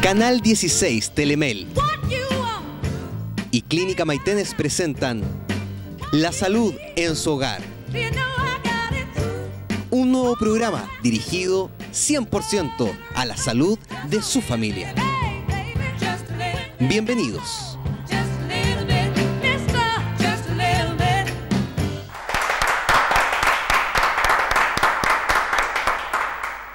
Canal 16 Telemel y Clínica Maitenes presentan La Salud en su Hogar. Un nuevo programa dirigido 100% a la salud de su familia. Bienvenidos.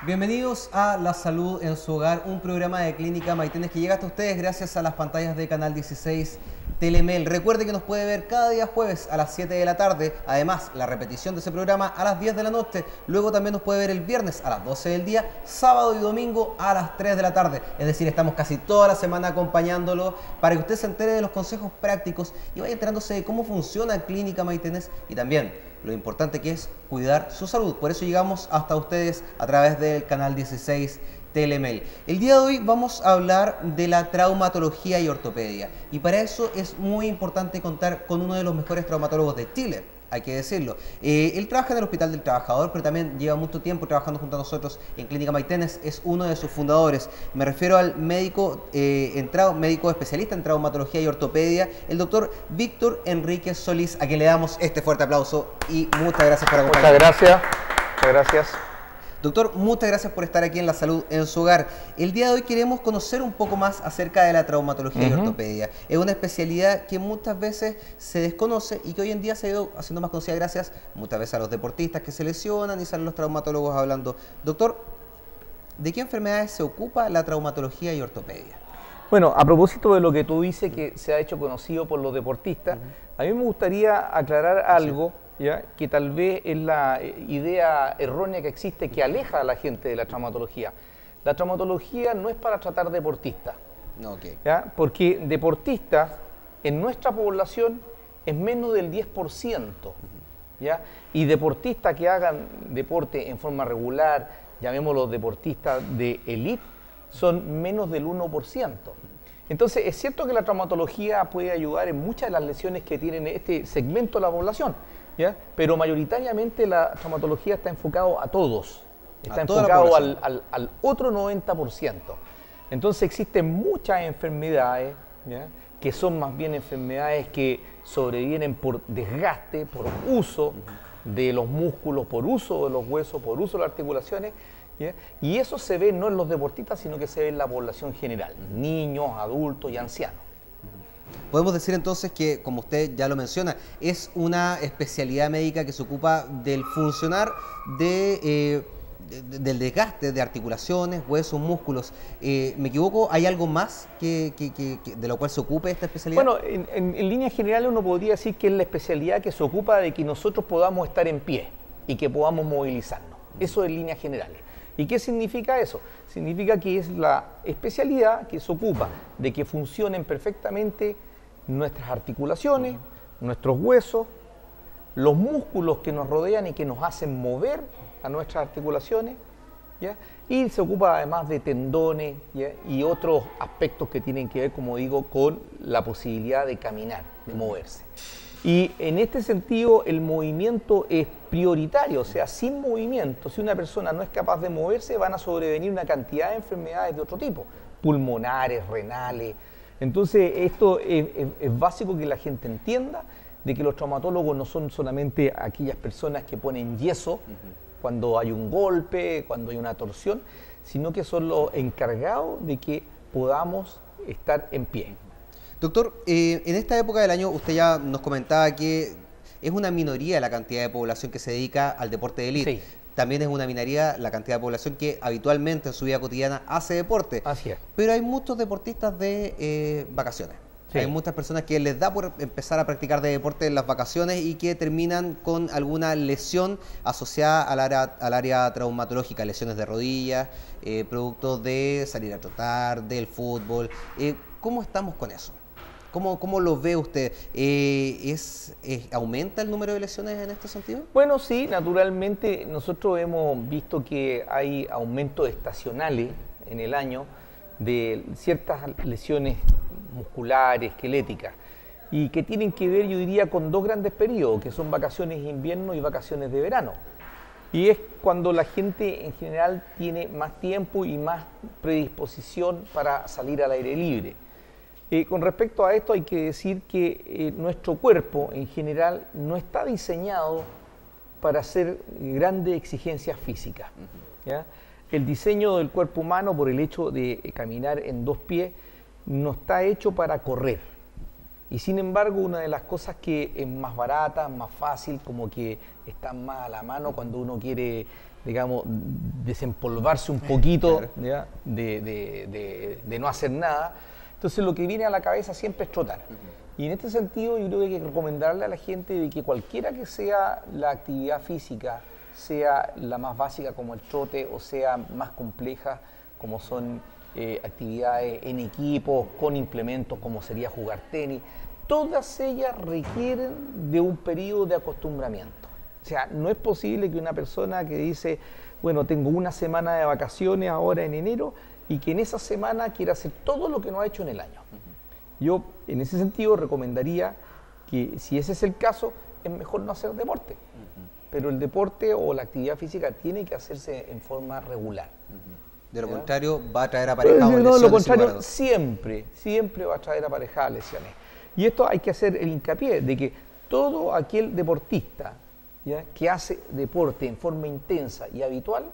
Bienvenidos a La Salud en su Hogar, un programa de Clínica Maitenes que llega hasta ustedes gracias a las pantallas de Canal 16 Telemel. Recuerde que nos puede ver cada día jueves a las 7 de la tarde, además la repetición de ese programa a las 10 de la noche, luego también nos puede ver el viernes a las 12 del día, sábado y domingo a las 3 de la tarde. Es decir, estamos casi toda la semana acompañándolo para que usted se entere de los consejos prácticos y vaya enterándose de cómo funciona Clínica Maitenes y también lo importante que es cuidar su salud. Por eso llegamos hasta ustedes a través del Canal 16 Telemel. El día de hoy vamos a hablar de la traumatología y ortopedia. Y para eso es muy importante contar con uno de los mejores traumatólogos de Chile, hay que decirlo. Él trabaja en el Hospital del Trabajador, pero también lleva mucho tiempo trabajando junto a nosotros en Clínica Maitenes. Es uno de sus fundadores. Me refiero al médico, médico especialista en traumatología y ortopedia, el doctor Víctor Enríquez Solís, a quien le damos este fuerte aplauso y muchas gracias por acompañarnos. Muchas gracias. Doctor, muchas gracias por estar aquí en La Salud en su Hogar. El día de hoy queremos conocer un poco más acerca de la traumatología y ortopedia. Es una especialidad que muchas veces se desconoce y que hoy en día se ha ido haciendo más conocida gracias muchas veces a los deportistas que se lesionan y salen los traumatólogos hablando. Doctor, ¿de qué enfermedades se ocupa la traumatología y ortopedia? Bueno, a propósito de lo que tú dices que se ha hecho conocido por los deportistas, a mí me gustaría aclarar algo. ¿Ya? Que tal vez es la idea errónea que existe que aleja a la gente de la traumatología. La traumatología no es para tratar deportistas, ¿ya? Porque deportistas en nuestra población es menos del 10%, ¿ya? Y deportistas que hagan deporte en forma regular, llamémoslos deportistas de élite, son menos del 1%. Entonces es cierto que la traumatología puede ayudar en muchas de las lesiones que tienen este segmento de la población, ¿ya? Pero mayoritariamente la traumatología está enfocado a todos, está enfocado al otro 90%. Entonces existen muchas enfermedades, ¿ya? Que son más bien enfermedades que sobrevienen por desgaste, por uso de los músculos, por uso de los huesos, por uso de las articulaciones, ¿ya? Y eso se ve no en los deportistas, sino que se ve en la población general, niños, adultos y ancianos. Podemos decir entonces que, como usted ya lo menciona, es una especialidad médica que se ocupa del funcionar del desgaste de articulaciones, huesos, músculos. ¿Me equivoco? ¿Hay algo más de lo cual se ocupe esta especialidad? Bueno, en líneas generales uno podría decir que es la especialidad que se ocupa de que nosotros podamos estar en pie y que podamos movilizarnos. Eso en líneas generales. ¿Y qué significa eso? Significa que es la especialidad que se ocupa de que funcionen perfectamente nuestras articulaciones, nuestros huesos, los músculos que nos rodean y que nos hacen mover a nuestras articulaciones, ¿ya? Y se ocupa además de tendones, ¿ya? Y otros aspectos que tienen que ver, como digo, con la posibilidad de caminar, de moverse. Y en este sentido el movimiento es prioritario, o sea, sin movimiento, si una persona no es capaz de moverse, van a sobrevenir una cantidad de enfermedades de otro tipo, pulmonares, renales. Entonces esto es básico que la gente entienda de que los traumatólogos no son solamente aquellas personas que ponen yeso cuando hay un golpe, cuando hay una torsión, sino que son los encargados de que podamos estar en pie. Doctor, en esta época del año usted ya nos comentaba que es una minoría la cantidad de población que se dedica al deporte de élite. Sí. También es una minoría la cantidad de población que habitualmente en su vida cotidiana hace deporte. Así es. Pero hay muchos deportistas de vacaciones. Sí. Hay muchas personas que les da por empezar a practicar de deporte en las vacaciones y que terminan con alguna lesión asociada al área traumatológica, lesiones de rodillas, producto de salir a trotar, del fútbol. ¿Cómo estamos con eso? ¿Cómo lo ve usted? ¿Aumenta el número de lesiones en este sentido? Bueno, sí, naturalmente nosotros hemos visto que hay aumentos estacionales en el año de ciertas lesiones musculares, esqueléticas, y que tienen que ver, yo diría, con dos grandes periodos, que son vacaciones de invierno y vacaciones de verano. Y es cuando la gente en general tiene más tiempo y más predisposición para salir al aire libre. Con respecto a esto hay que decir que nuestro cuerpo en general no está diseñado para hacer grandes exigencias físicas. ¿Ya? El diseño del cuerpo humano, por el hecho de caminar en dos pies, no está hecho para correr. Y sin embargo, una de las cosas que es más barata, más fácil, como que está más a la mano cuando uno quiere, digamos, desempolvarse un poquito, ¿ya? de no hacer nada. Entonces lo que viene a la cabeza siempre es trotar. Y en este sentido yo creo que hay que recomendarle a la gente de que cualquiera que sea la actividad física, sea la más básica como el trote o sea más compleja como son actividades en equipo, con implementos como sería jugar tenis, todas ellas requieren de un periodo de acostumbramiento. O sea, no es posible que una persona que dice, bueno, tengo una semana de vacaciones ahora en enero, y que en esa semana quiera hacer todo lo que no ha hecho en el año. Yo, en ese sentido, recomendaría que, si ese es el caso, es mejor no hacer deporte. Pero el deporte o la actividad física tiene que hacerse en forma regular. De lo contrario, va a traer aparejadas lesiones. No, de lo contrario, siempre va a traer aparejadas lesiones. Y esto hay que hacer el hincapié de que todo aquel deportista, ¿ya?, que hace deporte en forma intensa y habitual,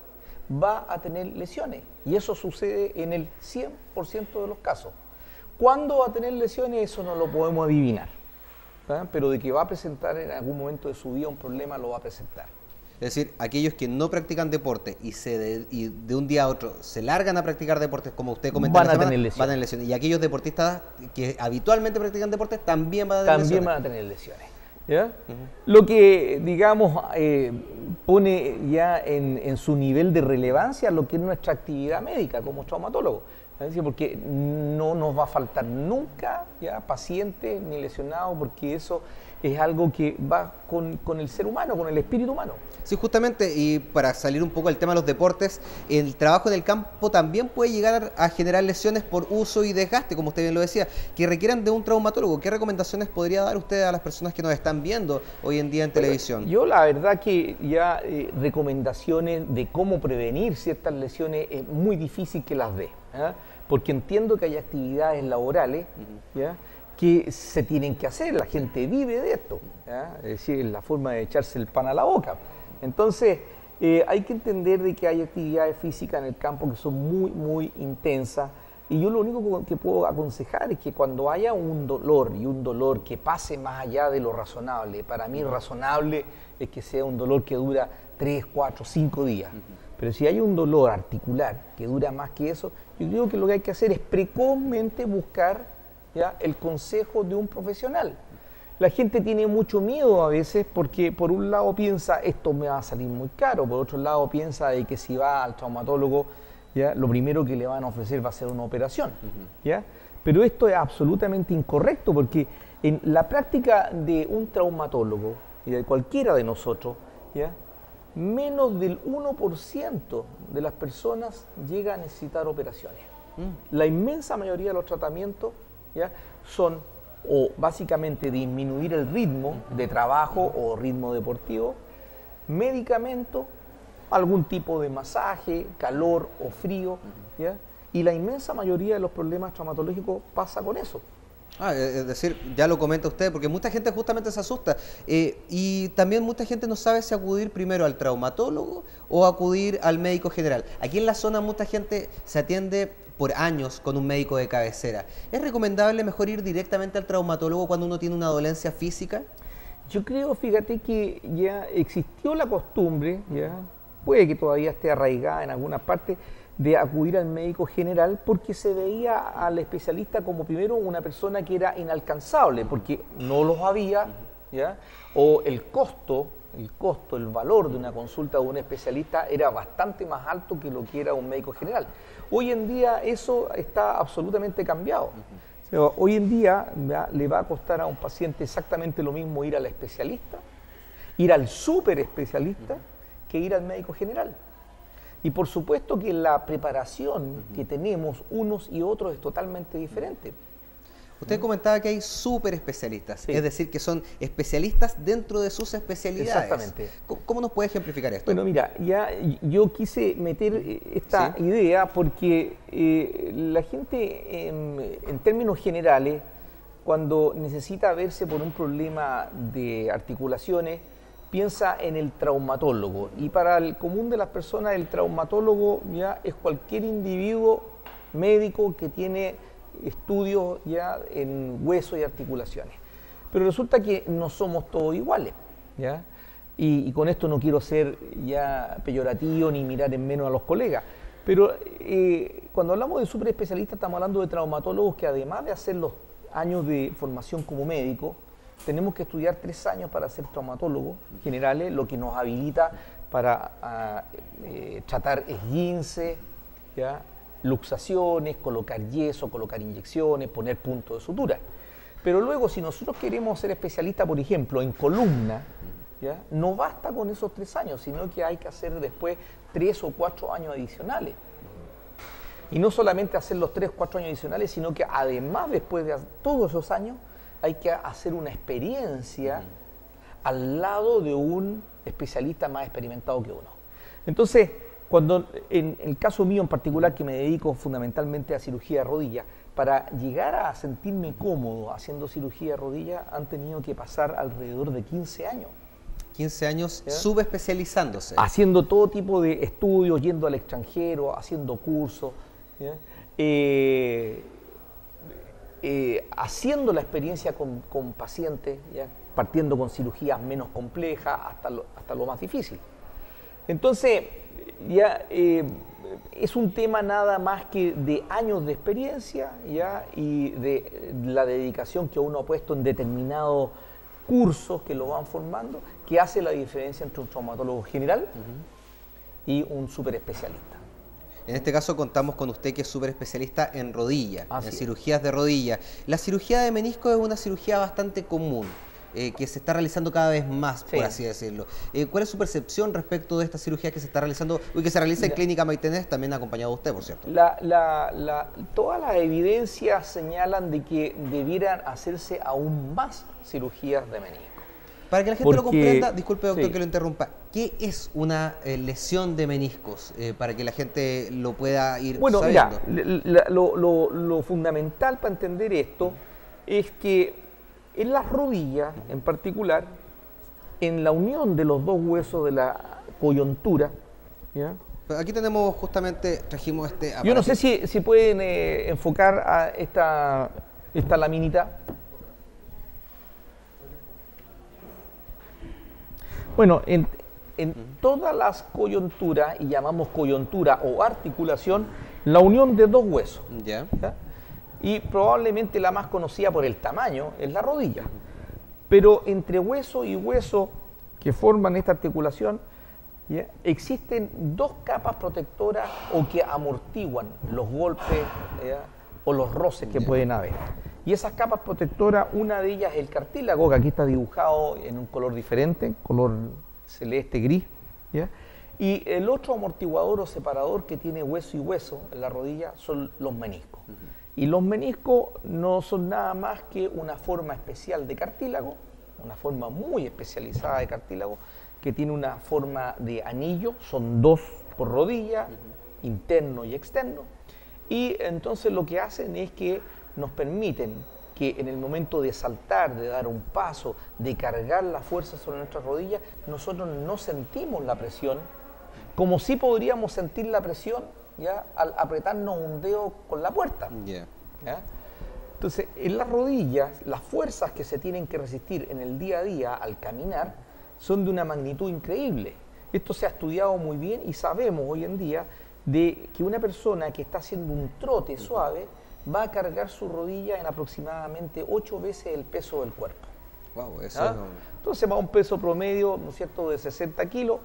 va a tener lesiones, y eso sucede en el 100% de los casos. ¿Cuándo va a tener lesiones? Eso no lo podemos adivinar, ¿verdad? Pero de que va a presentar en algún momento de su vida un problema, lo va a presentar. Es decir, aquellos que no practican deporte y de un día a otro se largan a practicar deportes, como usted comentó, van a tener lesiones. Y aquellos deportistas que habitualmente practican deportes también van a tener lesiones. También van a tener lesiones. ¿Ya? Lo que, digamos, pone ya en su nivel de relevancia lo que es nuestra actividad médica como traumatólogo. Es decir, porque no nos va a faltar nunca ya paciente ni lesionado, porque eso es algo que va con el ser humano, con el espíritu humano. Sí, justamente, y para salir un poco del tema de los deportes, el trabajo en el campo también puede llegar a generar lesiones por uso y desgaste, como usted bien lo decía, que requieran de un traumatólogo. ¿Qué recomendaciones podría dar usted a las personas que nos están viendo hoy en día en televisión? Yo la verdad que ya recomendaciones de cómo prevenir ciertas lesiones es muy difícil que las dé, ¿eh? Porque entiendo que hay actividades laborales, ¿ya?, que se tienen que hacer, la gente vive de esto, ¿ya? Es decir, es la forma de echarse el pan a la boca. Entonces, hay que entender de que hay actividades físicas en el campo que son muy, muy intensas, y yo lo único que puedo aconsejar es que cuando haya un dolor, y un dolor que pase más allá de lo razonable, para mí razonable es que sea un dolor que dura 3, 4, 5 días, pero si hay un dolor articular que dura más que eso, yo creo que lo que hay que hacer es precozmente buscar, ¿ya?, el consejo de un profesional. La gente tiene mucho miedo a veces porque por un lado piensa esto me va a salir muy caro, por otro lado piensa de que si va al traumatólogo, ¿ya?, lo primero que le van a ofrecer va a ser una operación, ¿ya? Pero esto es absolutamente incorrecto, porque en la práctica de un traumatólogo y de cualquiera de nosotros, ¿ya?, menos del 1% de las personas llega a necesitar operaciones. La inmensa mayoría de los tratamientos, ¿ya?, son o básicamente disminuir el ritmo de trabajo o ritmo deportivo, medicamento, algún tipo de masaje, calor o frío, ¿ya? Y la inmensa mayoría de los problemas traumatológicos pasa con eso. Es decir, ya lo comenta usted, porque mucha gente justamente se asusta, y también mucha gente no sabe si acudir primero al traumatólogo o acudir al médico general. Aquí en la zona mucha gente se atiende por años con un médico de cabecera. ¿Es recomendable mejor ir directamente al traumatólogo cuando uno tiene una dolencia física? Yo creo, fíjate que ya existió la costumbre, ya puede que todavía esté arraigada en alguna parte, de acudir al médico general, porque se veía al especialista como primero una persona que era inalcanzable, porque no los había, ¿ya?, o el valor de una consulta de un especialista era bastante más alto que lo que era un médico general. Hoy en día eso está absolutamente cambiado. O sea, hoy en día, ¿ya?, le va a costar a un paciente exactamente lo mismo ir al especialista, ir al súper especialista, que ir al médico general. Y por supuesto que la preparación que tenemos unos y otros es totalmente diferente. Usted comentaba que hay súper especialistas, Sí. es decir, que son especialistas dentro de sus especialidades. Exactamente. ¿Cómo nos puede ejemplificar esto? Bueno, mira, ya yo quise meter esta Sí. idea porque la gente, en términos generales, cuando necesita verse por un problema de articulaciones, piensa en el traumatólogo. Y para el común de las personas, el traumatólogo ya es cualquier individuo médico que tiene estudios ya en huesos y articulaciones. Pero resulta que no somos todos iguales, ¿ya? Y con esto no quiero ser ya peyorativo ni mirar en menos a los colegas. Pero cuando hablamos de superespecialistas estamos hablando de traumatólogos que además de hacer los años de formación como médico, tenemos que estudiar 3 años para ser traumatólogos generales, lo que nos habilita para tratar esguince, ¿ya? Luxaciones, colocar yeso, colocar inyecciones, poner puntos de sutura. Pero luego, si nosotros queremos ser especialistas, por ejemplo, en columna, ¿ya? No basta con esos 3 años, sino que hay que hacer después 3 o 4 años adicionales. Y no solamente hacer los 3 o 4 años adicionales, sino que además, después de todos esos años, hay que hacer una experiencia al lado de un especialista más experimentado que uno. Entonces, cuando en el caso mío en particular, que me dedico fundamentalmente a cirugía de rodilla, para llegar a sentirme cómodo haciendo cirugía de rodilla han tenido que pasar alrededor de 15 años. 15 años ¿Ya? subespecializándose. Haciendo todo tipo de estudios, yendo al extranjero, haciendo cursos, ¿ya? Haciendo la experiencia con pacientes, ¿ya? Partiendo con cirugías menos complejas hasta lo más difícil. Entonces, ya es un tema nada más que de años de experiencia, ¿ya? Y de la dedicación que uno ha puesto en determinados cursos que lo van formando, que hace la diferencia entre un traumatólogo general y un superespecialista. En este caso contamos con usted que es súper especialista en rodilla, Así en es. cirugías de rodilla. La cirugía de menisco es una cirugía bastante común, que se está realizando cada vez más, Sí. por así decirlo. ¿Cuál es su percepción respecto de esta cirugía que se está realizando y que se realiza en Clínica Maitenés, también acompañado de usted, por cierto? Todas las evidencias señalan de que debieran hacerse aún más cirugías de menisco. Para que la gente lo Porque- comprenda, disculpe doctor sí. que lo interrumpa, ¿qué es una lesión de meniscos? Para que la gente lo pueda ir Bueno, sabiendo. mira, lo fundamental para entender esto es que en las rodillas, en particular, en la unión de los dos huesos de la coyuntura, ¿ya? Aquí tenemos justamente, trajimos este Yo no aparato. sé si pueden enfocar a esta laminita. Bueno, en todas las coyunturas, y llamamos coyuntura o articulación, la unión de dos huesos. Ya. ¿Ya? Y probablemente la más conocida por el tamaño es la rodilla. Pero entre hueso y hueso que forman esta articulación, ¿ya? Existen 2 capas protectoras o que amortiguan los golpes, ¿ya? O los roces que pueden haber. Y esas capas protectoras, una de ellas es el cartílago, que aquí está dibujado en un color diferente, color celeste, gris, ¿ya? Y el otro amortiguador o separador que tiene hueso y hueso en la rodilla son los meniscos. Y los meniscos no son nada más que una forma especial de cartílago, una forma muy especializada de cartílago, que tiene una forma de anillo, son 2 por rodilla, interno y externo. Y entonces lo que hacen es que nos permiten que en el momento de saltar, de dar un paso, de cargar la fuerza sobre nuestras rodillas, nosotros no sentimos la presión, como si podríamos sentir la presión, ¿ya? Al apretarnos un dedo con la puerta. Ya. ¿Ya? Entonces, en las rodillas, las fuerzas que se tienen que resistir en el día a día al caminar son de una magnitud increíble. Esto se ha estudiado muy bien y sabemos hoy en día de que una persona que está haciendo un trote suave va a cargar su rodilla en aproximadamente 8 veces el peso del cuerpo. Wow, eso ¿Ah? no- Entonces va a un peso promedio, ¿no es cierto?, de 60 kilos,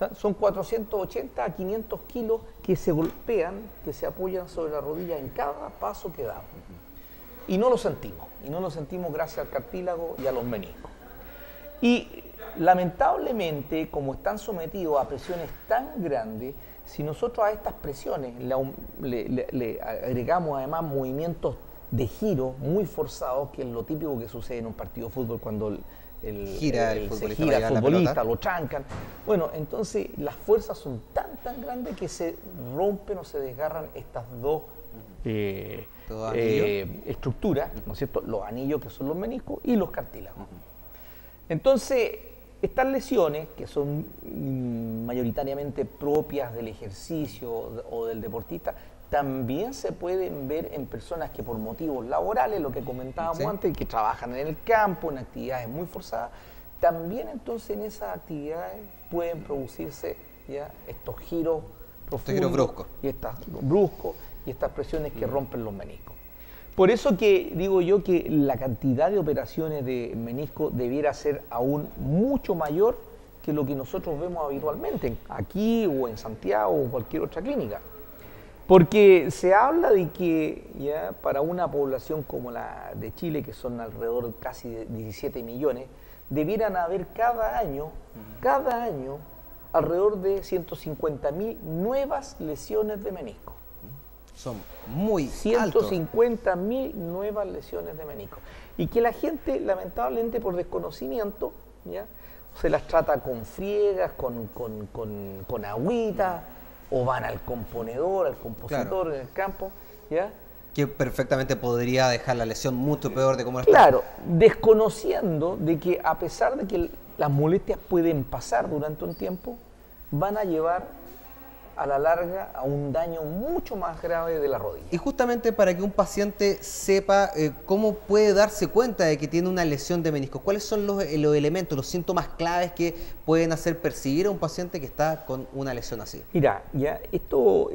¿ah? Son 480 a 500 kilos que se golpean, que se apoyan sobre la rodilla en cada paso que damos. Y no lo sentimos gracias al cartílago y a los meniscos. Y lamentablemente, como están sometidos a presiones tan grandes, si nosotros a estas presiones le agregamos además movimientos de giro muy forzados, que es lo típico que sucede en un partido de fútbol cuando gira el futbolista, lo trancan. Bueno, entonces las fuerzas son tan grandes que se rompen o se desgarran estas dos estructuras, ¿no es cierto? Los anillos, que son los meniscos, y los cartílagos. Entonces, estas lesiones, que son mayoritariamente propias del ejercicio o del deportista, también se pueden ver en personas que por motivos laborales, lo que comentábamos antes, que trabajan en el campo, en actividades muy forzadas, también entonces en esas actividades pueden producirse ya estos giros profundos bruscos y estas presiones que rompen los meniscos. Por eso que digo yo que la cantidad de operaciones de menisco debiera ser aún mucho mayor que lo que nosotros vemos habitualmente, aquí o en Santiago o cualquier otra clínica. Porque se habla de que ya para una población como la de Chile, que son alrededor de casi 17 millones, debieran haber cada año, alrededor de 150.000 nuevas lesiones de menisco. Son muy 150.000 nuevas lesiones de menisco. Y que la gente, lamentablemente por desconocimiento, ¿ya? Se las trata con friegas, con agüita, o van al componedor, al compositor en el campo, ¿ya? Que perfectamente podría dejar la lesión mucho peor de cómo está. Claro, desconociendo de que a pesar de que las molestias pueden pasar durante un tiempo, van a llevar a la larga a un daño mucho más grave de la rodilla. Y justamente para que un paciente sepa cómo puede darse cuenta de que tiene una lesión de menisco, ¿cuáles son los elementos, los síntomas claves que pueden hacer percibir a un paciente que está con una lesión así? Mira, ya esto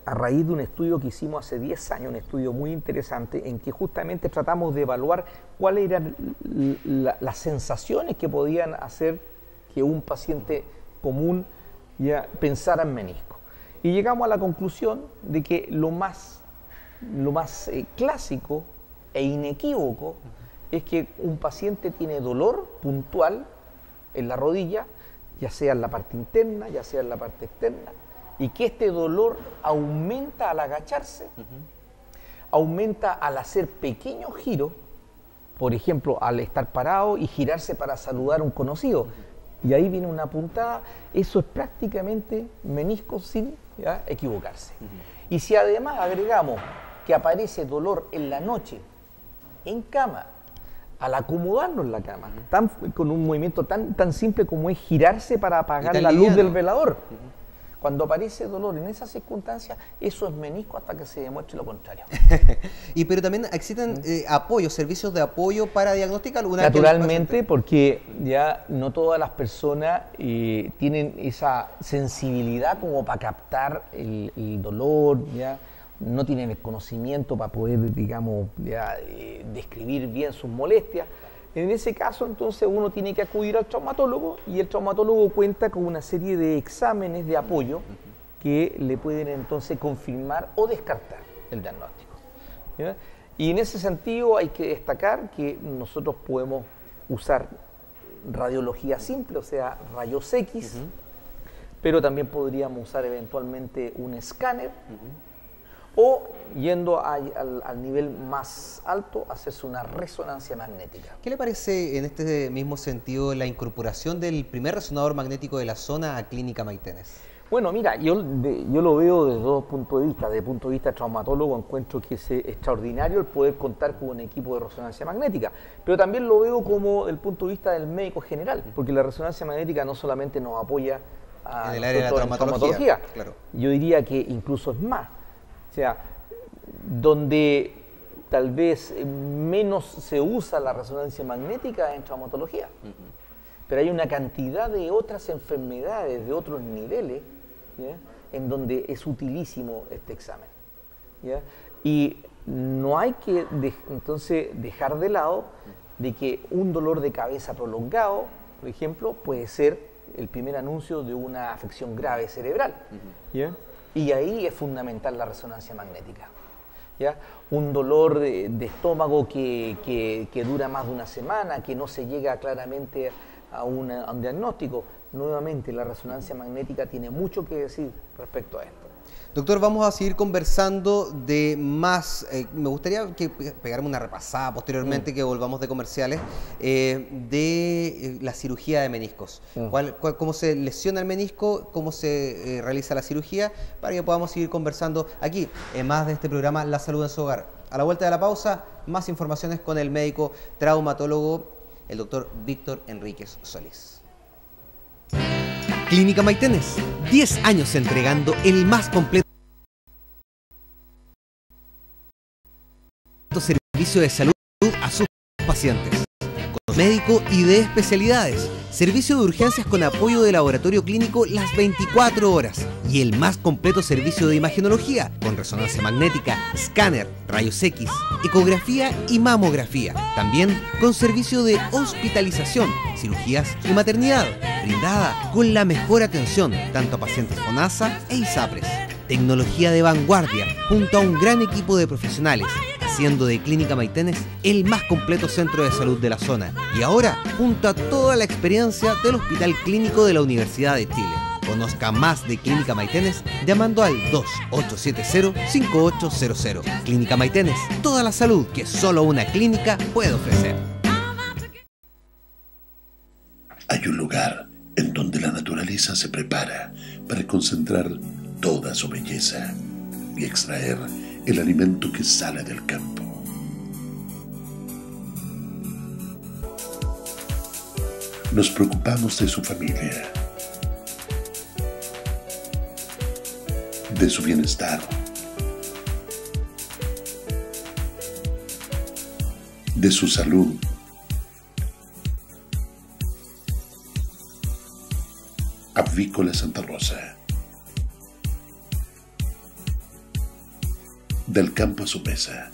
a raíz de un estudio que hicimos hace 10 años, un estudio muy interesante, en que justamente tratamos de evaluar cuáles eran las sensaciones que podían hacer que un paciente común ya pensar en menisco. Y llegamos a la conclusión de que lo más clásico e inequívoco es que un paciente tiene dolor puntual en la rodilla, ya sea en la parte interna, ya sea en la parte externa, y que este dolor aumenta al agacharse, aumenta al hacer pequeños giros, por ejemplo, al estar parado y girarse para saludar a un conocido. Y ahí viene una puntada, eso es prácticamente menisco sin equivocarse. Y si además agregamos que aparece dolor en la noche, en cama, al acomodarnos en la cama, con un movimiento tan simple como es girarse para apagar la luz del velador. Cuando aparece dolor en esas circunstancias, eso es menisco hasta que se demuestre lo contrario. Pero también existen servicios de apoyo para diagnosticar. Naturalmente, porque ya no todas las personas tienen esa sensibilidad como para captar el dolor, ya no tienen el conocimiento para poder, digamos, describir bien sus molestias. En ese caso, entonces, uno tiene que acudir al traumatólogo y el traumatólogo cuenta con una serie de exámenes de apoyo que le pueden entonces confirmar o descartar el diagnóstico, ¿ya? Y en ese sentido hay que destacar que nosotros podemos usar radiología simple, o sea, rayos X, pero también podríamos usar eventualmente un escáner, o yendo al nivel más alto, hacerse una resonancia magnética. ¿Qué le parece en este mismo sentido la incorporación del primer resonador magnético de la zona a Clínica Maitenes? Bueno, mira, yo lo veo desde dos puntos de vista. Desde el punto de vista traumatólogo encuentro que es extraordinario el poder contar con un equipo de resonancia magnética, pero también lo veo como el punto de vista del médico general, porque la resonancia magnética no solamente nos apoya en el área de la traumatología, claro. Yo diría que incluso es más. O sea, donde tal vez menos se usa la resonancia magnética en traumatología, pero hay una cantidad de otras enfermedades, de otros niveles, ¿ya? En donde es utilísimo este examen, ¿ya? Y no hay que entonces dejar de lado de que un dolor de cabeza prolongado, por ejemplo, puede ser el primer anuncio de una afección grave cerebral, ¿ya? Y ahí es fundamental la resonancia magnética, ¿ya? Un dolor de estómago que dura más de una semana, que no se llega claramente a un diagnóstico, nuevamente la resonancia magnética tiene mucho que decir respecto a esto. Doctor, vamos a seguir conversando de más. Me gustaría que pegarme una repasada posteriormente, que volvamos de comerciales, de la cirugía de meniscos. Cómo se lesiona el menisco, cómo se realiza la cirugía, para que podamos seguir conversando aquí, en más de este programa La Salud en su Hogar. A la vuelta de la pausa, más informaciones con el médico traumatólogo, el doctor Víctor Enríquez Solís. Clínica Maitenes, 10 años entregando el más completo servicio de salud a sus pacientes. Con médico y de especialidades, servicio de urgencias con apoyo de laboratorio clínico las 24 horas y el más completo servicio de imagenología con resonancia magnética, escáner, rayos X, ecografía y mamografía. También con servicio de hospitalización, cirugías y maternidad, brindada con la mejor atención tanto a pacientes FONASA e ISAPRES. Tecnología de vanguardia junto a un gran equipo de profesionales, haciendo de Clínica Maitenes el más completo centro de salud de la zona. Y ahora, junto a toda la experiencia del Hospital Clínico de la Universidad de Chile. Conozca más de Clínica Maitenes llamando al 2870-5800. Clínica Maitenes, toda la salud que solo una clínica puede ofrecer. Hay un lugar en donde la naturaleza se prepara para concentrar toda su belleza y extraer el alimento que sale del campo. Nos preocupamos de su familia, de su bienestar, de su salud. Avícola Santa Rosa. Del campo a su mesa.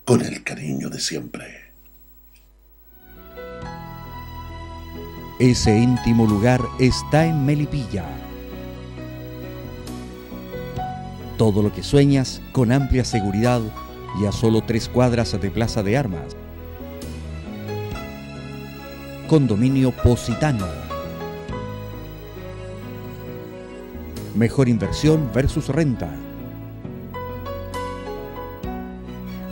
Con el cariño de siempre. Ese íntimo lugar está en Melipilla. Todo lo que sueñas con amplia seguridad y a solo 3 cuadras de Plaza de Armas. Condominio Positano. Mejor inversión versus renta.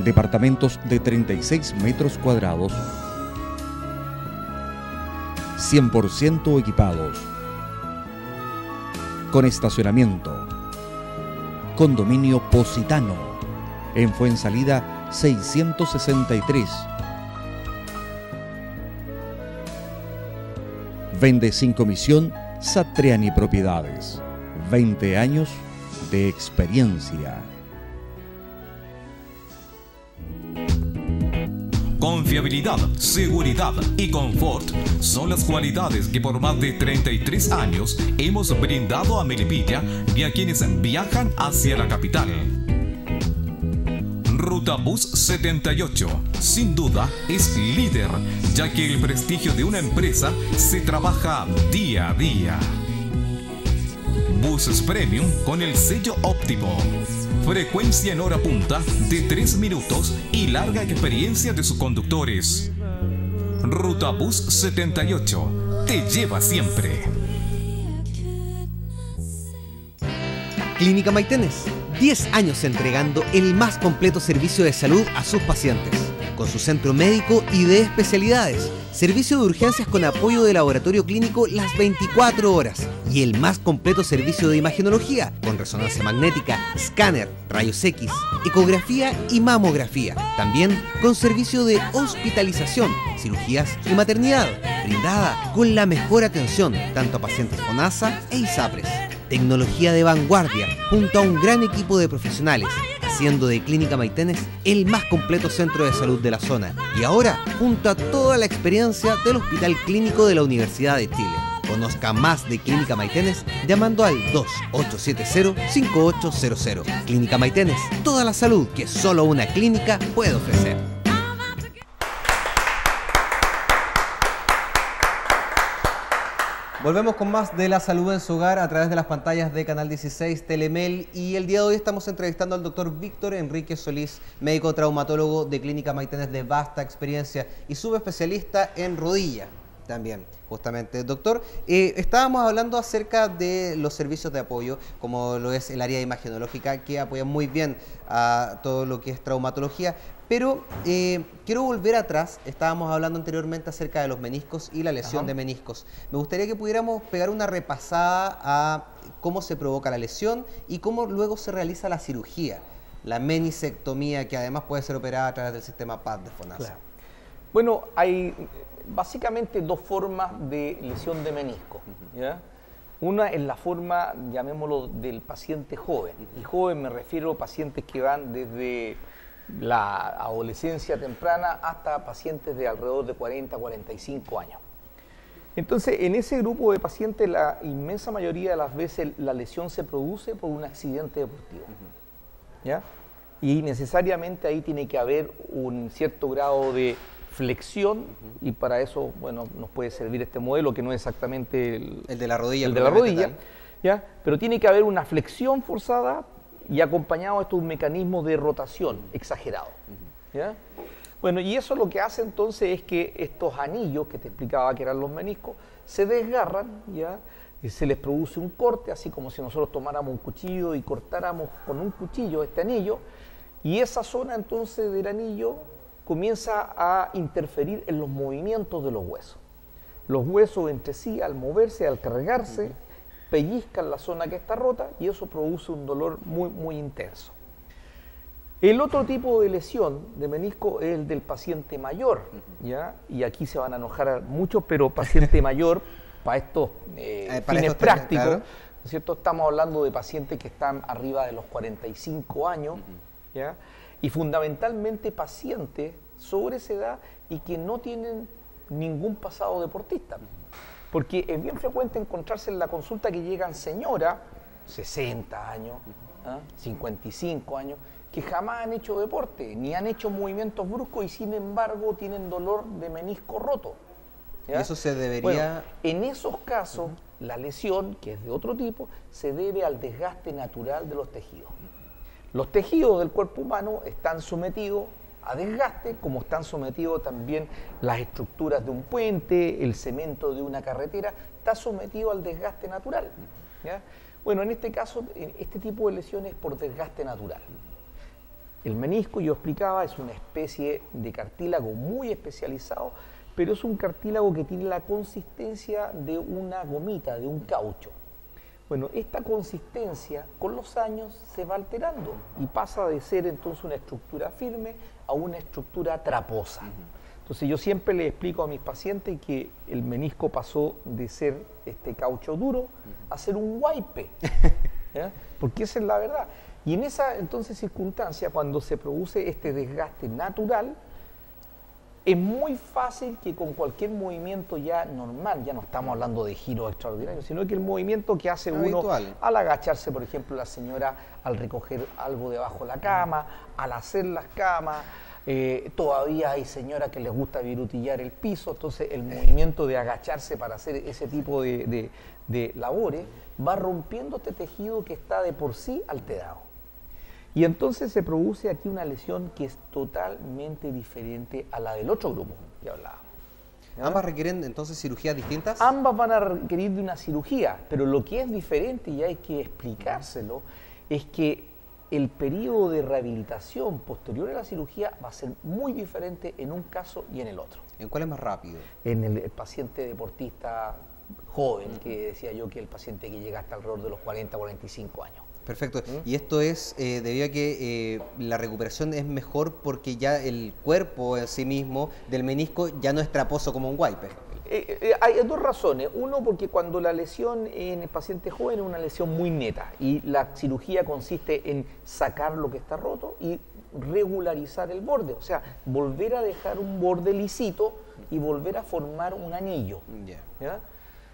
Departamentos de 36 metros cuadrados. 100% equipados. Con estacionamiento. Condominio Positano. En Fuensalida 663. Vende sin comisión Satriani Propiedades. 20 años de experiencia. Confiabilidad, seguridad y confort son las cualidades que por más de 33 años hemos brindado a Melipilla y a quienes viajan hacia la capital. Rutabus 78, sin duda, es líder, ya que el prestigio de una empresa se trabaja día a día. Buses Premium con el sello óptimo. Frecuencia en hora punta de 3 minutos y larga experiencia de sus conductores. Rutabus 78 te lleva siempre. Clínica Maitenes, 10 años entregando el más completo servicio de salud a sus pacientes. Con su centro médico y de especialidades, servicio de urgencias con apoyo de laboratorio clínico las 24 horas y el más completo servicio de imagenología con resonancia magnética, escáner, rayos X, ecografía y mamografía. También con servicio de hospitalización, cirugías y maternidad, brindada con la mejor atención tanto a pacientes FONASA e ISAPRES. Tecnología de vanguardia junto a un gran equipo de profesionales, haciendo de Clínica Maitenes el más completo centro de salud de la zona. Y ahora, junto a toda la experiencia del Hospital Clínico de la Universidad de Chile. Conozca más de Clínica Maitenes llamando al 2870-5800. Clínica Maitenes, toda la salud que solo una clínica puede ofrecer. Volvemos con más de La Salud en su Hogar a través de las pantallas de Canal 16 Telemel, y el día de hoy estamos entrevistando al doctor Víctor Enríquez Solís, médico traumatólogo de Clínica Maitenes de vasta experiencia y subespecialista en rodilla. También, justamente. Doctor, estábamos hablando acerca de los servicios de apoyo, como lo es el área imagenológica, que apoya muy bien a todo lo que es traumatología, pero quiero volver atrás. Estábamos hablando anteriormente acerca de los meniscos y la lesión de meniscos. Me gustaría que pudiéramos pegar una repasada a cómo se provoca la lesión y cómo luego se realiza la cirugía, la menisectomía, que además puede ser operada a través del sistema PAD de FONASA. Claro. Bueno, hay básicamente dos formas de lesión de menisco, ¿ya? Una es la forma, llamémoslo, del paciente joven. Y joven me refiero a pacientes que van desde la adolescencia temprana hasta pacientes de alrededor de 40, 45 años. Entonces, en ese grupo de pacientes, la inmensa mayoría de las veces la lesión se produce por un accidente deportivo, ¿ya? Y necesariamente ahí tiene que haber un cierto grado de flexión, y para eso, bueno, nos puede servir este modelo, que no es exactamente el de la rodilla. El de la rodilla, ¿ya? Pero tiene que haber una flexión forzada y acompañado de estos mecanismos de rotación exagerados, ¿ya? Bueno, y eso lo que hace entonces es que estos anillos que te explicaba que eran los meniscos se desgarran, ¿ya? Y se les produce un corte, así como si nosotros tomáramos un cuchillo y cortáramos con un cuchillo este anillo, y esa zona entonces del anillo comienza a interferir en los movimientos de los huesos. Los huesos entre sí, al moverse, al cargarse, pellizcan la zona que está rota y eso produce un dolor muy, muy intenso. El otro tipo de lesión de menisco es el del paciente mayor, ¿ya? Y aquí se van a enojar mucho, pero paciente mayor, para estos fines prácticos, claro, ¿no es cierto? Estamos hablando de pacientes que están arriba de los 45 años, ¿ya? Y fundamentalmente pacientes sobre esa edad y que no tienen ningún pasado deportista. Porque es bien frecuente encontrarse en la consulta que llegan señoras, 60 años, 55 años, que jamás han hecho deporte, ni han hecho movimientos bruscos y sin embargo tienen dolor de menisco roto, ¿ya? Eso se debería... Bueno, en esos casos, la lesión, que es de otro tipo, se debe al desgaste natural de los tejidos. Los tejidos del cuerpo humano están sometidos a desgaste, como están sometidos también las estructuras de un puente, el cemento de una carretera, está sometido al desgaste natural, ¿ya? Bueno, en este caso, este tipo de lesiones es por desgaste natural. El menisco, yo explicaba, es una especie de cartílago muy especializado, pero es un cartílago que tiene la consistencia de una gomita, de un caucho. Bueno, esta consistencia con los años se va alterando y pasa de ser entonces una estructura firme a una estructura traposa. Entonces yo siempre le explico a mis pacientes que el menisco pasó de ser este caucho duro a ser un guaype, ¿ya? Porque esa es la verdad. Y en esa entonces circunstancia, cuando se produce este desgaste natural, es muy fácil que con cualquier movimiento ya normal, ya no estamos hablando de giros extraordinarios, sino que el movimiento que hace habitual, uno al agacharse, por ejemplo, la señora al recoger algo debajo de la cama, al hacer las camas, todavía hay señoras que les gusta virutillar el piso, entonces el movimiento de agacharse para hacer ese tipo de labores va rompiendo este tejido que está de por sí alterado. Y entonces se produce aquí una lesión que es totalmente diferente a la del otro grupo que hablábamos. ¿Ambas requieren entonces cirugías distintas? Ambas van a requerir de una cirugía, pero lo que es diferente, y hay que explicárselo, es que el periodo de rehabilitación posterior a la cirugía va a ser muy diferente en un caso y en el otro. ¿En cuál es más rápido? En el paciente deportista joven, que decía yo que el paciente que llega hasta alrededor de los 40, 45 años. Perfecto. Y esto es debido a que la recuperación es mejor porque ya el cuerpo en sí mismo del menisco ya no es traposo como un wiper. Hay dos razones. Uno, porque cuando la lesión en el paciente joven es una lesión muy neta y la cirugía consiste en sacar lo que está roto y regularizar el borde, o sea, volver a dejar un borde lisito y volver a formar un anillo. ¿Ya?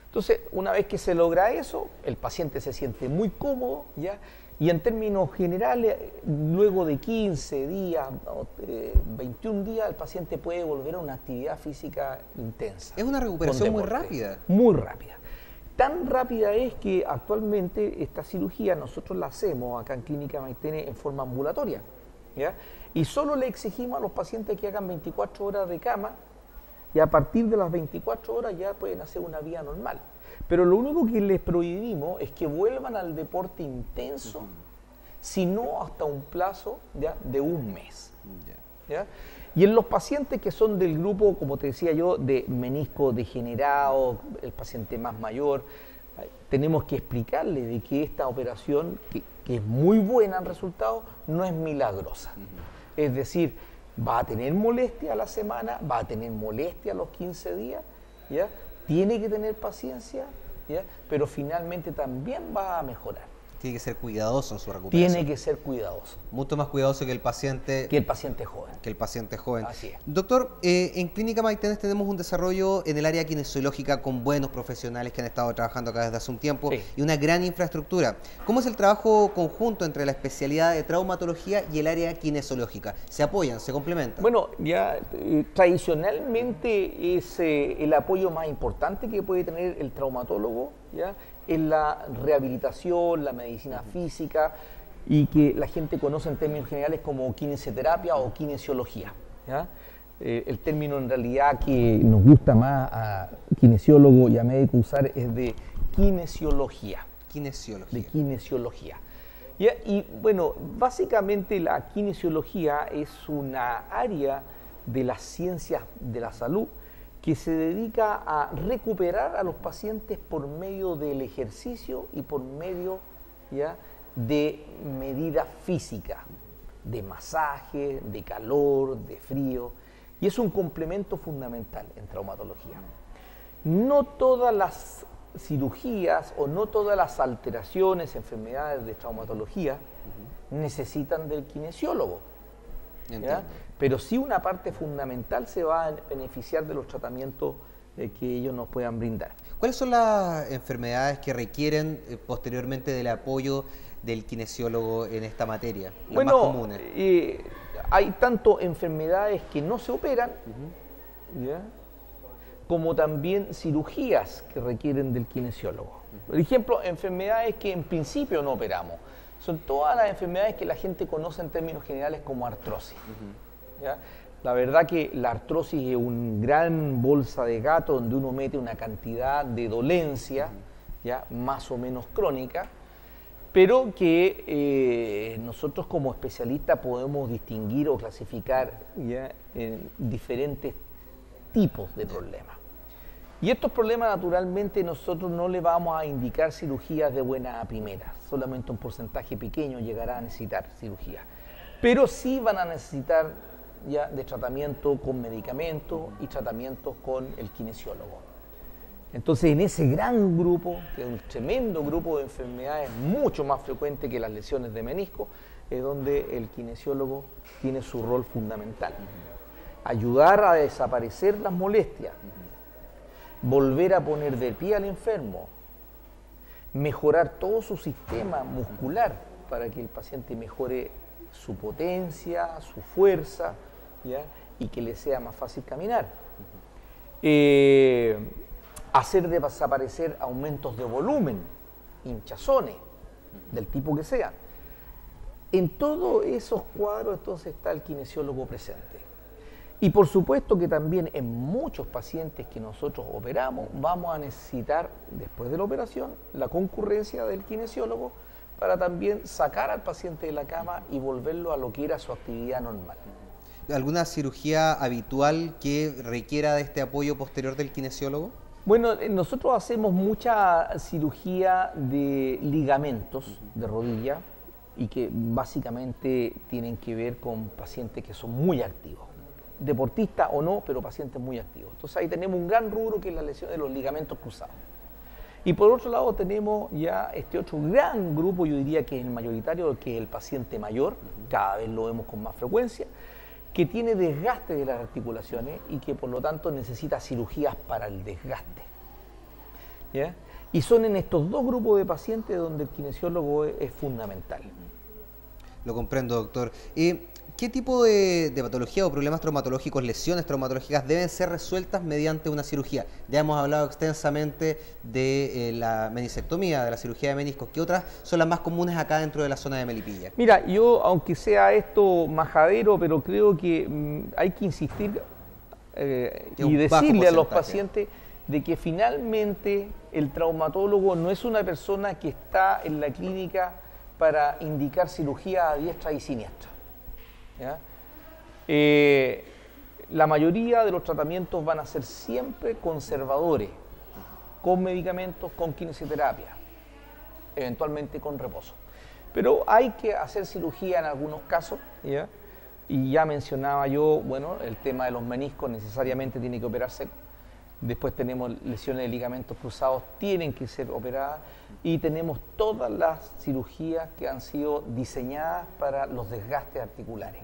Entonces, una vez que se logra eso, el paciente se siente muy cómodo, ¿ya? Y en términos generales, luego de 15 días, 21 días, el paciente puede volver a una actividad física intensa. Es una recuperación muy rápida. Muy rápida. Tan rápida es que actualmente esta cirugía nosotros la hacemos acá en Clínica Maitene en forma ambulatoria, ¿ya? Y solo le exigimos a los pacientes que hagan 24 horas de cama y a partir de las 24 horas ya pueden hacer una vida normal. Pero lo único que les prohibimos es que vuelvan al deporte intenso, sino hasta un plazo ya de un mes. ¿Ya? Y en los pacientes que son del grupo, como te decía yo, de menisco degenerado, el paciente más mayor, tenemos que explicarle de que esta operación, que es muy buena en resultados, no es milagrosa. Es decir, va a tener molestia a la semana, va a tener molestia a los 15 días, ¿ya? Tiene que tener paciencia, ¿ya? Pero finalmente también va a mejorar. Tiene que ser cuidadoso en su recuperación. Tiene que ser cuidadoso. Mucho más cuidadoso que el paciente... Que el paciente joven. Que el paciente joven. Así es. Doctor, en Clínica Maitenes tenemos un desarrollo en el área kinesiológica con buenos profesionales que han estado trabajando acá desde hace un tiempo, sí, y una gran infraestructura. ¿Cómo es el trabajo conjunto entre la especialidad de traumatología y el área kinesiológica? ¿Se apoyan, se complementan? Bueno, ya tradicionalmente es el apoyo más importante que puede tener el traumatólogo, ¿ya? En la rehabilitación, la medicina física, y que la gente conoce en términos generales como kinesioterapia o kinesiología, ¿ya? El término en realidad que nos gusta más a kinesiólogo y a médico usar es de kinesiología. Kinesiología. De kinesiología. ¿Ya? Y bueno, básicamente la kinesiología es una área de las ciencias de la salud que se dedica a recuperar a los pacientes por medio del ejercicio y por medio, ¿ya?, de medidas físicas, de masaje, de calor, de frío, y es un complemento fundamental en traumatología. No todas las cirugías o no todas las alteraciones, enfermedades de traumatología necesitan del kinesiólogo, ¿ya? Pero sí una parte fundamental se va a beneficiar de los tratamientos que ellos nos puedan brindar. ¿Cuáles son las enfermedades que requieren posteriormente del apoyo del kinesiólogo en esta materia? Las más comunes. Hay tanto enfermedades que no se operan, ¿ya?, como también cirugías que requieren del kinesiólogo. Por ejemplo, enfermedades que en principio no operamos. Son todas las enfermedades que la gente conoce en términos generales como artrosis. ¿Ya? La verdad que la artrosis es una gran bolsa de gato donde uno mete una cantidad de dolencia, ¿ya?, más o menos crónica, pero que nosotros como especialistas podemos distinguir o clasificar, ¿ya?, en diferentes tipos de problemas. Y estos problemas naturalmente nosotros no le vamos a indicar cirugías de buena a primera, solamente un porcentaje pequeño llegará a necesitar cirugía, pero sí van a necesitar ya de tratamiento con medicamentos y tratamientos con el kinesiólogo. Entonces en ese gran grupo, que es un tremendo grupo de enfermedades mucho más frecuente que las lesiones de menisco, es donde el kinesiólogo tiene su rol fundamental. Ayudar a desaparecer las molestias, volver a poner de pie al enfermo, mejorar todo su sistema muscular para que el paciente mejore su potencia, su fuerza, ¿ya?, y que le sea más fácil caminar. Hacer desaparecer aumentos de volumen, hinchazones, del tipo que sea. En todos esos cuadros entonces está el kinesiólogo presente. Y por supuesto que también en muchos pacientes que nosotros operamos vamos a necesitar, después de la operación, la concurrencia del kinesiólogo para también sacar al paciente de la cama y volverlo a lo que era su actividad normal. ¿Alguna cirugía habitual que requiera de este apoyo posterior del kinesiólogo? Bueno, nosotros hacemos mucha cirugía de ligamentos de rodilla y que básicamente tienen que ver con pacientes que son muy activos. Deportistas o no, pero pacientes muy activos. Entonces ahí tenemos un gran rubro que es la lesión de los ligamentos cruzados. Y por otro lado tenemos ya este otro gran grupo, yo diría que es el mayoritario, que es el paciente mayor, cada vez lo vemos con más frecuencia, que tiene desgaste de las articulaciones y que por lo tanto necesita cirugías para el desgaste. ¿Ya? Y son en estos dos grupos de pacientes donde el kinesiólogo es fundamental. Lo comprendo, doctor. ¿Qué tipo de patología o problemas traumatológicos, lesiones traumatológicas deben ser resueltas mediante una cirugía? Ya hemos hablado extensamente de la menisectomía, de la cirugía de meniscos. ¿Qué otras son las más comunes acá dentro de la zona de Melipilla? Mira, yo, aunque sea esto majadero, pero creo que hay que insistir y decirle a los pacientes de que finalmente el traumatólogo no es una persona que está en la clínica para indicar cirugía a diestra y siniestra. ¿Ya? La mayoría de los tratamientos van a ser siempre conservadores, con medicamentos, con quimioterapia, eventualmente con reposo. Pero hay que hacer cirugía en algunos casos, ¿ya? Y ya mencionaba yo, bueno, el tema de los meniscos necesariamente tiene que operarse. Después tenemos lesiones de ligamentos cruzados, tienen que ser operadas. Y tenemos todas las cirugías que han sido diseñadas para los desgastes articulares,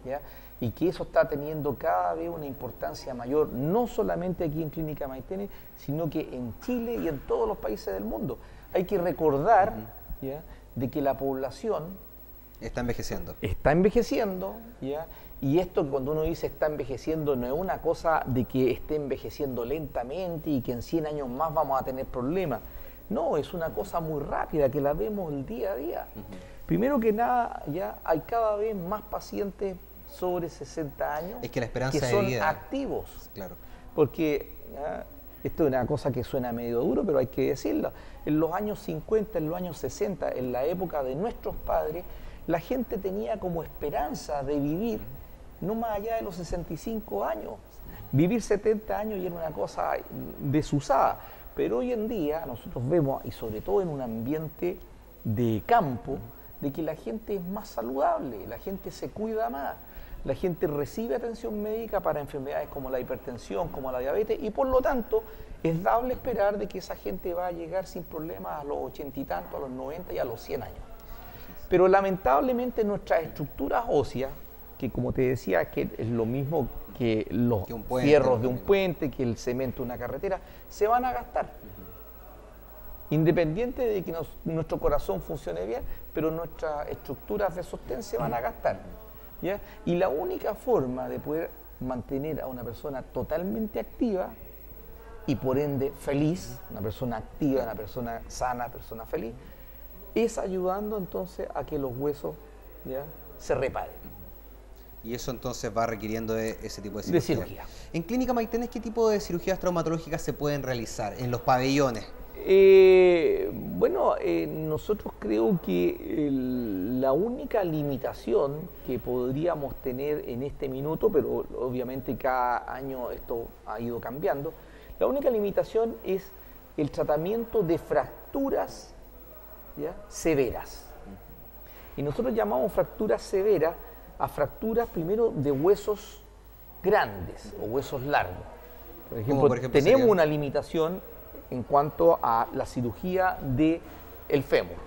¿ya? Y que eso está teniendo cada vez una importancia mayor, no solamente aquí en Clínica Maitene, sino que en Chile y en todos los países del mundo. Hay que recordar, ¿ya?, de que la población está envejeciendo. Está envejeciendo, ¿ya? Y esto, cuando uno dice está envejeciendo, no es una cosa de que esté envejeciendo lentamente y que en 100 años más vamos a tener problemas. No, es una cosa muy rápida que la vemos el día a día. Primero que nada, ya hay cada vez más pacientes sobre 60 años es que la esperanza que son de vida, activos. Claro. Porque esto es una cosa que suena medio duro, pero hay que decirlo. En los años 50, en los años 60, en la época de nuestros padres, la gente tenía como esperanza de vivir no más allá de los 65 años. Vivir 70 años ya era una cosa desusada. Pero hoy en día nosotros vemos, y sobre todo en un ambiente de campo, de que la gente es más saludable, la gente se cuida más, la gente recibe atención médica para enfermedades como la hipertensión, como la diabetes, y por lo tanto es dable esperar de que esa gente va a llegar sin problemas a los 80 y tantos, a los 90 y a los 100 años. Pero lamentablemente nuestras estructuras óseas, que como te decía, que es lo mismo que los fierros de un puente, que el cemento de una carretera, se van a gastar. Independiente de que nuestro corazón funcione bien, pero nuestras estructuras de sostén se van a gastar, ¿ya? Y la única forma de poder mantener a una persona totalmente activa y por ende feliz, una persona activa, una persona sana, persona feliz, es ayudando entonces a que los huesos, ¿ya?, se reparen. Y eso entonces va requiriendo de ese tipo de cirugía. En Clínica Maitene, ¿qué tipo de cirugías traumatológicas se pueden realizar en los pabellones? Bueno, nosotros creo que la única limitación que podríamos tener en este minuto, pero obviamente cada año esto ha ido cambiando, la única limitación es el tratamiento de fracturas, ¿ya?, severas. Y nosotros llamamos fracturas severas a fracturas primero de huesos grandes o huesos largos. Por ejemplo, tenemos una limitación en cuanto a la cirugía del fémur,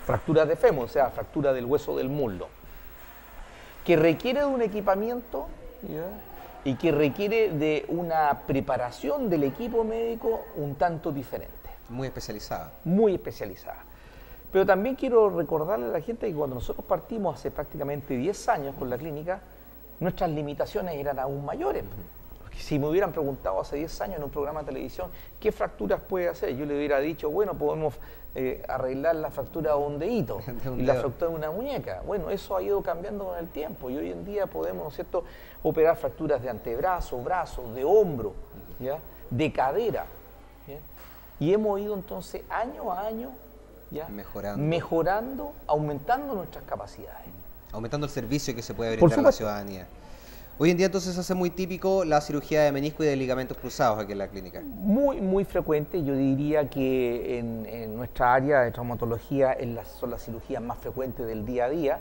fracturas de fémur, o sea, fractura del hueso del muslo, que requiere de un equipamiento, ¿ya?, y que requiere de una preparación del equipo médico un tanto diferente. Muy especializada. Muy especializada. Pero también quiero recordarle a la gente que cuando nosotros partimos hace prácticamente 10 años con la clínica, nuestras limitaciones eran aún mayores. Porque si me hubieran preguntado hace 10 años en un programa de televisión qué fracturas puede hacer, yo le hubiera dicho, bueno, podemos arreglar la fractura de un dedito y la fractura de una muñeca. Bueno, eso ha ido cambiando con el tiempo y hoy en día podemos, ¿no es cierto?, operar fracturas de antebrazo, brazo, de hombro, ¿ya?, de cadera, ¿ya? Y hemos ido entonces año a año, ¿ya?, mejorando, aumentando nuestras capacidades. Aumentando el servicio que se puede brindar a la ciudadanía. Hoy en día entonces se hace muy típico la cirugía de menisco y de ligamentos cruzados aquí en la clínica. Muy, muy frecuente. Yo diría que en nuestra área de traumatología son las cirugías más frecuentes del día a día,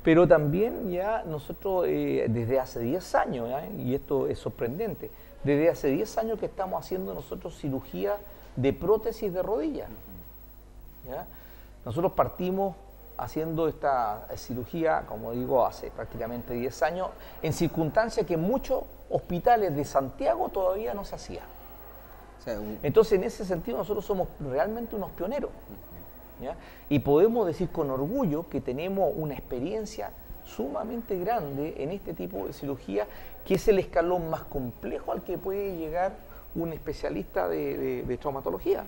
pero también ya nosotros desde hace 10 años, ¿ya?, y esto es sorprendente, desde hace 10 años que estamos haciendo nosotros cirugía de prótesis de rodilla. ¿Ya? Nosotros partimos haciendo esta cirugía, como digo, hace prácticamente 10 años, en circunstancias que en muchos hospitales de Santiago todavía no se hacía. O sea, entonces, en ese sentido, nosotros somos realmente unos pioneros, ¿ya? Y podemos decir con orgullo que tenemos una experiencia sumamente grande en este tipo de cirugía, que es el escalón más complejo al que puede llegar un especialista de traumatología.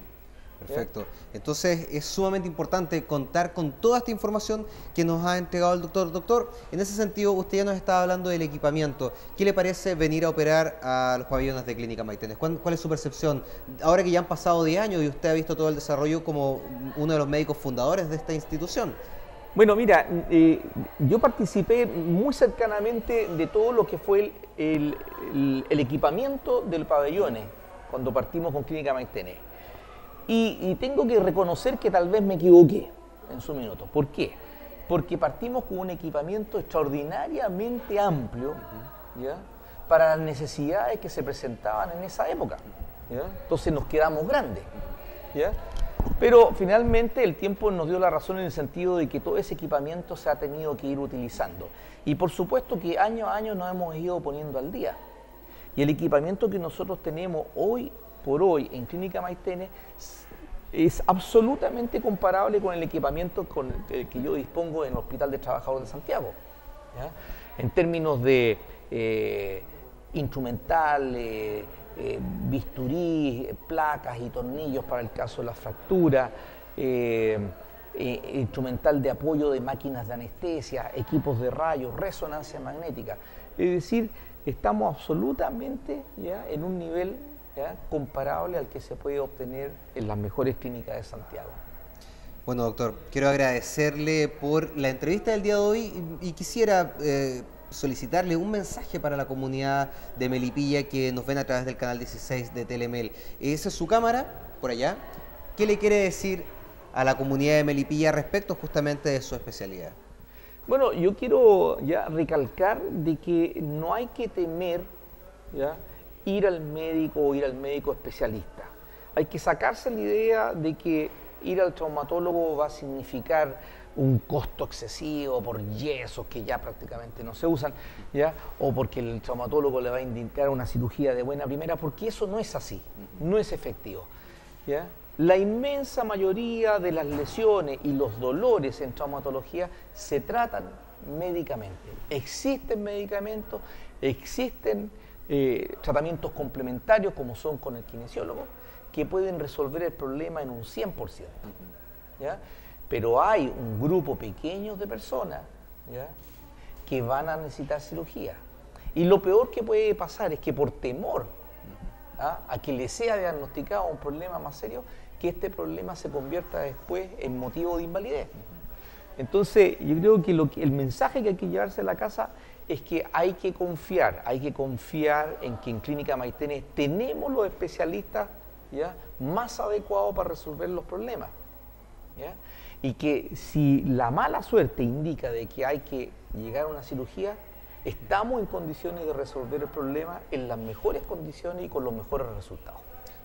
Perfecto. Entonces es sumamente importante contar con toda esta información que nos ha entregado el doctor. Doctor, en ese sentido, usted ya nos estaba hablando del equipamiento. ¿Qué le parece venir a operar a los pabellones de Clínica Maitenes? ¿Cuál es su percepción? Ahora que ya han pasado 10 años y usted ha visto todo el desarrollo como uno de los médicos fundadores de esta institución. Bueno, mira, yo participé muy cercanamente de todo lo que fue el equipamiento del pabellones cuando partimos con Clínica Maitenes. Y tengo que reconocer que tal vez me equivoqué en su minuto. ¿Por qué? Porque partimos con un equipamiento extraordinariamente amplio, ¿ya?, para las necesidades que se presentaban en esa época, ¿ya? Entonces nos quedamos grandes, ¿ya? Pero finalmente el tiempo nos dio la razón en el sentido de que todo ese equipamiento se ha tenido que ir utilizando. Y por supuesto que año a año nos hemos ido poniendo al día. Y el equipamiento que nosotros tenemos hoy por hoy en Clínica Maitenes es absolutamente comparable con el equipamiento con el que yo dispongo en el Hospital de Trabajadores de Santiago, ¿ya? En términos de instrumental, bisturí, placas y tornillos para el caso de la fractura, instrumental de apoyo de máquinas de anestesia, equipos de rayos, resonancia magnética. Es decir, estamos absolutamente, ¿ya?, en un nivel, ¿ya?, comparable al que se puede obtener en las mejores clínicas de Santiago. Bueno, doctor, quiero agradecerle por la entrevista del día de hoy y quisiera solicitarle un mensaje para la comunidad de Melipilla que nos ven a través del canal 16 de Telemel. Esa es su cámara, por allá. ¿Qué le quiere decir a la comunidad de Melipilla respecto justamente de su especialidad? Bueno, yo quiero ya recalcar de que no hay que temer, ¿ya?, ir al médico o ir al médico especialista. Hay que sacarse la idea de que ir al traumatólogo va a significar un costo excesivo por yesos que ya prácticamente no se usan, ¿ya?, o porque el traumatólogo le va a indicar una cirugía de buena primera, porque eso no es así, no es efectivo, ¿ya? La inmensa mayoría de las lesiones y los dolores en traumatología se tratan médicamente. Existen medicamentos, existen tratamientos complementarios como son con el kinesiólogo, que pueden resolver el problema en un 100%, ¿ya? Pero hay un grupo pequeño de personas, ¿ya?, que van a necesitar cirugía. Y lo peor que puede pasar es que por temor a que le sea diagnosticado un problema más serio, que este problema se convierta después en motivo de invalidez. Entonces, yo creo que el mensaje que hay que llevarse a la casa es que hay que confiar en que en Clínica Maitenes tenemos los especialistas, ¿ya?, más adecuados para resolver los problemas, ¿ya? Y que si la mala suerte indica de que hay que llegar a una cirugía, estamos en condiciones de resolver el problema en las mejores condiciones y con los mejores resultados.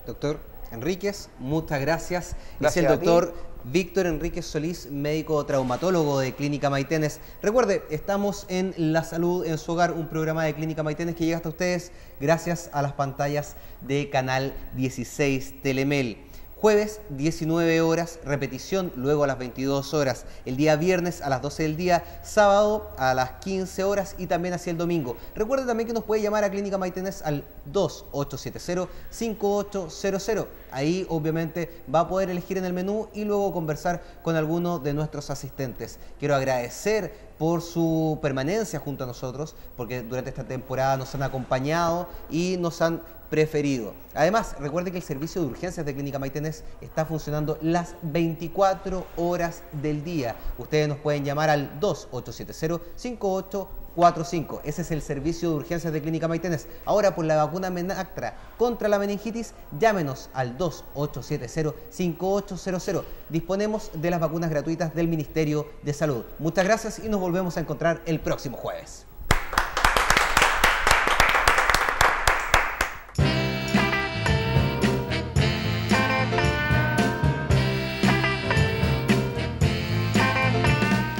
Doctor Enríquez, muchas gracias. Gracias es el doctor a ti. Víctor Enríquez Solís, médico traumatólogo de Clínica Maitenes. Recuerde, estamos en La Salud en su Hogar, un programa de Clínica Maitenes que llega hasta ustedes gracias a las pantallas de Canal 16 Telemel. Jueves, 19 horas, repetición luego a las 22 horas. El día viernes a las 12 del día, sábado a las 15 horas y también hacia el domingo. Recuerde también que nos puede llamar a Clínica Maitenes al 2870-5800. Ahí obviamente va a poder elegir en el menú y luego conversar con alguno de nuestros asistentes. Quiero agradecer por su permanencia junto a nosotros, porque durante esta temporada nos han acompañado y nos han preferido. Además, recuerde que el servicio de urgencias de Clínica Maitenes está funcionando las 24 horas del día. Ustedes nos pueden llamar al 2870-5845. Ese es el servicio de urgencias de Clínica Maitenes. Ahora, por la vacuna Menactra contra la meningitis, llámenos al 2870-5800. Disponemos de las vacunas gratuitas del Ministerio de Salud. Muchas gracias y nos volvemos a encontrar el próximo jueves.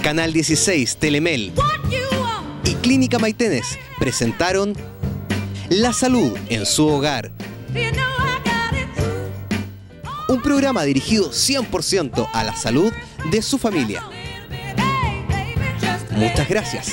Canal 16 Telemel y Clínica Maitenes presentaron La Salud en su Hogar. Un programa dirigido 100% a la salud de su familia. Muchas gracias.